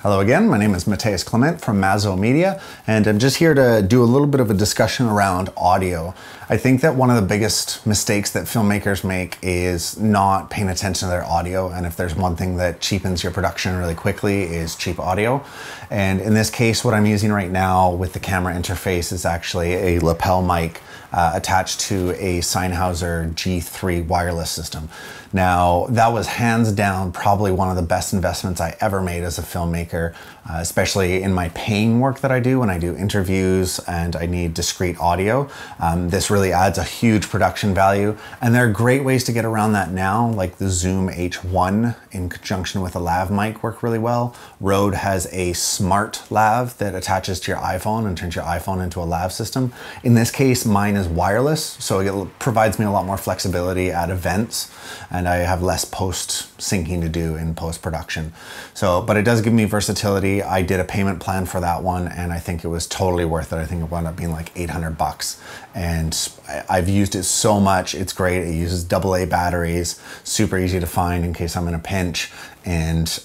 Hello again, my name is Matthias Clement from Mazzo Media, and I'm just here to do a little bit of a discussion around audio. I think that one of the biggest mistakes that filmmakers make is not paying attention to their audio, and if there's one thing that cheapens your production really quickly is cheap audio. And in this case, what I'm using right now with the camera interface is actually a lapel mic attached to a Sennheiser G3 wireless system. Now, that was hands down probably one of the best investments I ever made as a filmmaker, especially in my paying work that I do when I do interviews and I need discrete audio. This really adds a huge production value, and there are great ways to get around that now, like the Zoom H1 in conjunction with a lav mic work really well. Rode has a smart lav that attaches to your iPhone and turns your iPhone into a lav system. In this case, mine is wireless, so it provides me a lot more flexibility at events, and I have less post syncing to do in post-production. But it does give me versatility. I did a payment plan for that one, and I think it was totally worth it. I think it wound up being like 800 bucks. And I've used it so much. It's great. It uses AA batteries, super easy to find in case I'm in a pinch, and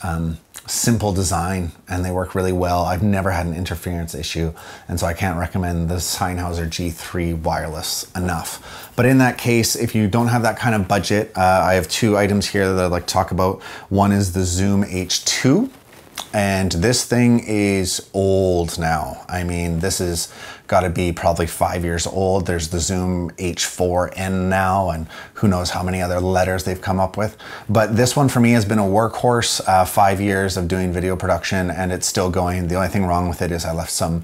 simple design, and they work really well. I've never had an interference issue, and so I can't recommend the Sennheiser G3 wireless enough. But in that case, if you don't have that kind of budget, I have two items here that I'd like to talk about. One is the Zoom H2, and this thing is old now. I mean, this is got to be probably 5 years old. There's the Zoom H4n now, and who knows how many other letters they've come up with. But this one for me has been a workhorse, 5 years of doing video production, and it's still going. The only thing wrong with it is I left some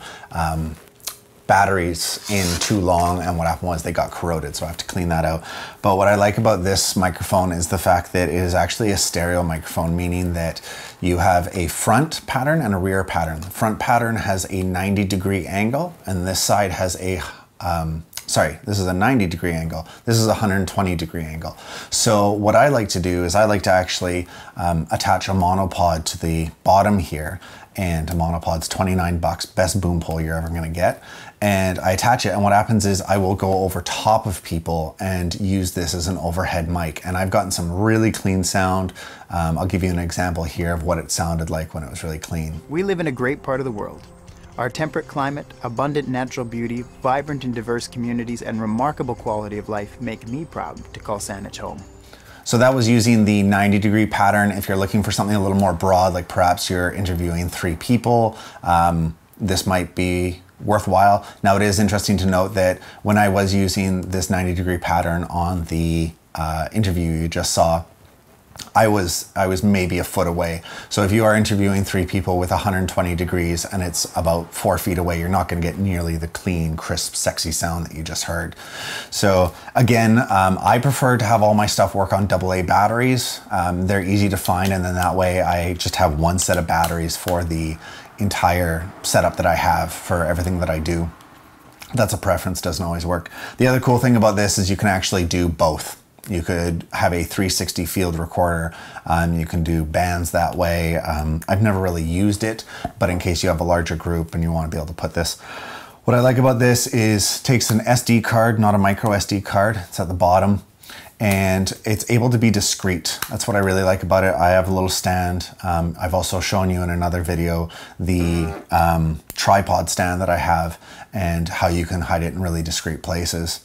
batteries in too long, and what happened was they got corroded, so I have to clean that out. But what I like about this microphone is the fact that it is actually a stereo microphone, meaning that you have a front pattern and a rear pattern. The front pattern has a 90-degree angle, and this side has a this is a 90-degree angle. This is a 120-degree angle. So what I like to do is I like to actually attach a monopod to the bottom here, and a monopod's 29 bucks, best boom pole you're ever gonna get. And I attach it, and what happens is I will go over top of people and use this as an overhead mic. And I've gotten some really clean sound. I'll give you an example here of what it sounded like when it was really clean. We live in a great part of the world. Our temperate climate, abundant natural beauty, vibrant and diverse communities, and remarkable quality of life make me proud to call Saanich home. So that was using the 90-degree pattern. If you're looking for something a little more broad, like perhaps you're interviewing 3 people, this might be worthwhile. Now, it is interesting to note that when I was using this 90-degree pattern on the interview you just saw, I was maybe a foot away. So if you are interviewing 3 people with 120 degrees and it's about 4 feet away, you're not going to get nearly the clean, crisp, sexy sound that you just heard. So again, I prefer to have all my stuff work on AA batteries. They're easy to find, and then that way I just have one set of batteries for the entire setup that I have for everything that I do. That's a preference, doesn't always work. The other cool thing about this is you can actually do both. You could have a 360 field recorder. You can do bands that way. I've never really used it, but in case you have a larger group and you want to be able to put this. What I like about this is it takes an SD card, not a micro SD card. It's at the bottom, and it's able to be discreet. That's what I really like about it. I have a little stand. I've also shown you in another video the tripod stand that I have and how you can hide it in really discreet places.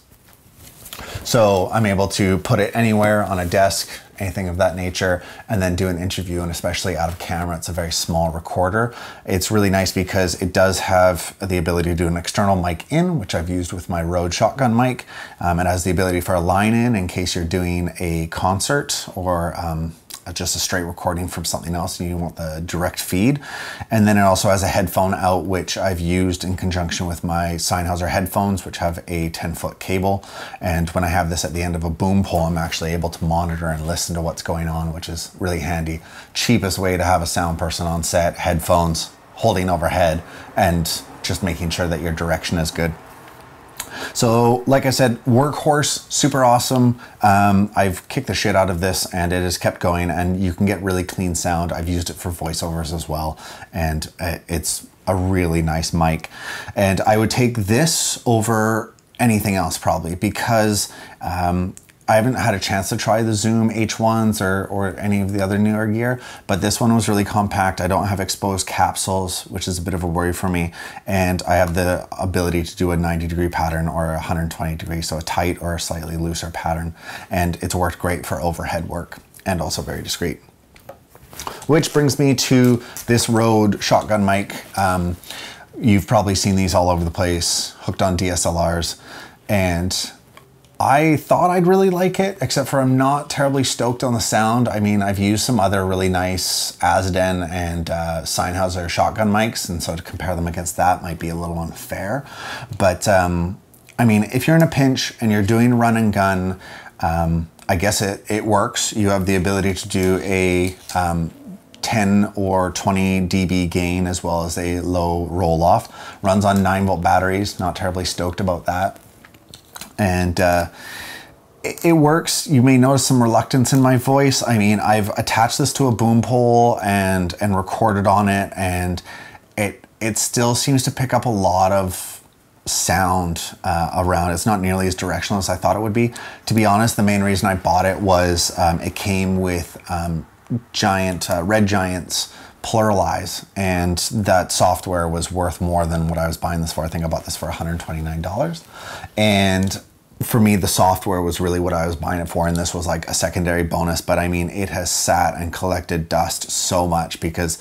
So I'm able to put it anywhere on a desk, anything of that nature, and then do an interview, and especially out of camera. It's a very small recorder. It's really nice because it does have the ability to do an external mic in, which I've used with my Rode shotgun mic. It has the ability for a line in case you're doing a concert or just a straight recording from something else and you want the direct feed. And then it also has a headphone out, which I've used in conjunction with my Sennheiser headphones, which have a 10-foot cable. And when I have this at the end of a boom pole, I'm actually able to monitor and listen to what's going on, which is really handy. Cheapest way to have a sound person on set, headphones holding overhead, and just making sure that your direction is good. So like I said, workhorse, super awesome. I've kicked the shit out of this and it has kept going, and you can get really clean sound. I've used it for voiceovers as well, and it's a really nice mic. And I would take this over anything else probably, because I haven't had a chance to try the Zoom H1s or any of the other newer gear, but this one was really compact. I don't have exposed capsules, which is a bit of a worry for me. And I have the ability to do a 90-degree pattern or a 120 degree, so a tight or a slightly looser pattern. And it's worked great for overhead work and also very discreet. Which brings me to this Rode shotgun mic. You've probably seen these all over the place, hooked on DSLRs. And I thought I'd really like it, except for I'm not terribly stoked on the sound. I mean, I've used some other really nice Azden and Sennheiser shotgun mics, and so to compare them against that might be a little unfair. But I mean, if you're in a pinch and you're doing run and gun, I guess it works. You have the ability to do a 10 or 20 dB gain as well as a low roll off. Runs on 9-volt batteries, not terribly stoked about that. And it works. You may notice some reluctance in my voice. I mean, I've attached this to a boom pole and recorded on it, and it still seems to pick up a lot of sound around. It's not nearly as directional as I thought it would be. To be honest, the main reason I bought it was it came with Red Giant's Pluralize, and that software was worth more than what I was buying this for. I think I bought this for $129. And for me, the software was really what I was buying it for, and this was like a secondary bonus. But I mean, it has sat and collected dust so much because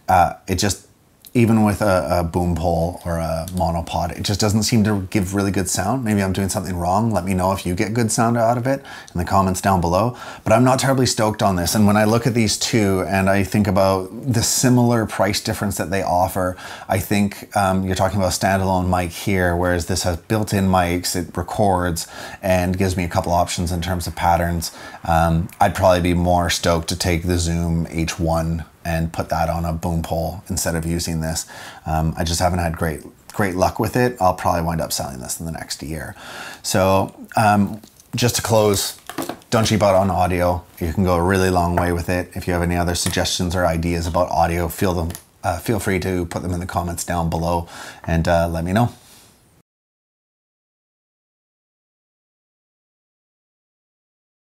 it just, even with a boom pole or a monopod, it just doesn't seem to give really good sound. Maybe I'm doing something wrong. Let me know if you get good sound out of it in the comments down below. But I'm not terribly stoked on this. And when I look at these two and I think about the similar price difference that they offer, I think you're talking about a standalone mic here, whereas this has built-in mics, it records and gives me a couple options in terms of patterns. I'd probably be more stoked to take the Zoom H1 and put that on a boom pole instead of using this. I just haven't had great luck with it. I'll probably wind up selling this in the next year. So just to close, don't cheap out on audio. You can go a really long way with it. If you have any other suggestions or ideas about audio, feel free to put them in the comments down below and let me know.